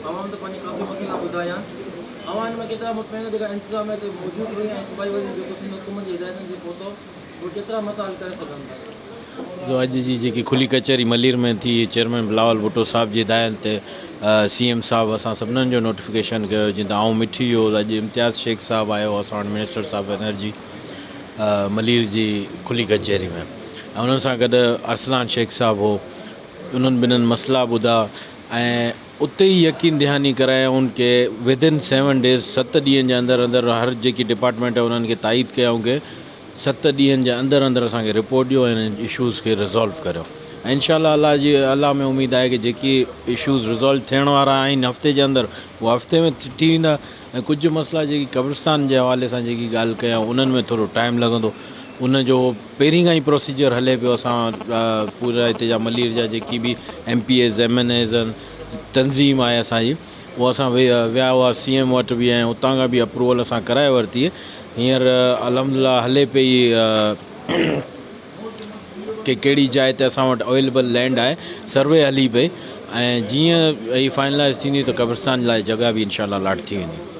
आवाम तो पंहिंजी काफ़ी मसइला ॿुधाया अवां हिन में केतिरा मुतमइन जेका इंतज़ाम हिते मौजूदु हुई ऐं सूबाई वज़ीर जेको सिंध हुकूमत जी हिदायतुनि जे पोतो उहे केतिरा मसइला हल करे सघनि था। जो अॼु जी जेकी खुली कचहरी मलीर में थी चेयरमैन बिलावल भुट्टो साहब जी हिदायत ते CM साहब असां सभिनीनि जो नोटिफिकेशन कयो जीअं त आउं मिठी वियो अॼु इम्तियाज़ शेख साहब आयो असां वटि मिनिस्टर साहब एनर्जी मलीर जी खुली कचहरी में ऐं उन्हनि सां गॾु अरसलान शेख साहब हो उन्हनि ॿिन्हिनि मसइला ॿुधा ऐं उते ई यकीन दहानी करायूं कि विदिन 7 डेज़ 7 ॾींहंनि जे अंदरि अंदरि हर जेकी डिपार्टमेंट आहे उन्हनि खे ताईद कयूं कि 7 ॾींहंनि जे अंदरि अंदरि असांखे रिपोर्ट ॾियो ऐं हिन इशूज़ खे रिज़ॉल्व करियो ऐं इंशाअल्लाह अल्लाह में उमेदु आहे कि जेकी इशूज़ रिज़ॉल्व थियण वारा आहिनि हफ़्ते जे अंदरि उहा हफ़्ते में थी वेंदा ऐं कुझु मसइला जेकी कब्रिस्तान जे हवाले सां जेकी ॻाल्हि कयूं उन्हनि में थोरो टाइम लॻंदो उनजो पहिरीं खां ई प्रोसीजर हले पियो असां पूरा हिते जा मलीर जा जेकी बि MPAs MNAs तंज़ीम आहे असांजी उहा असां विया हुआ CM वटि बि ऐं उतां खां बि अप्रूवल असां कराए वरिती हींअर अल्हम्दुलिल्लाह हले पई कि कहिड़ी जाइ ते असां वटि अवेलेबल लैंड आहे सर्वे हली पई ऐं जीअं हीअ फाइनलाइज़ थींदी त कब्रिस्तान लाइ जॻह बि इंशाअल्लाह लाट थी वेंदी।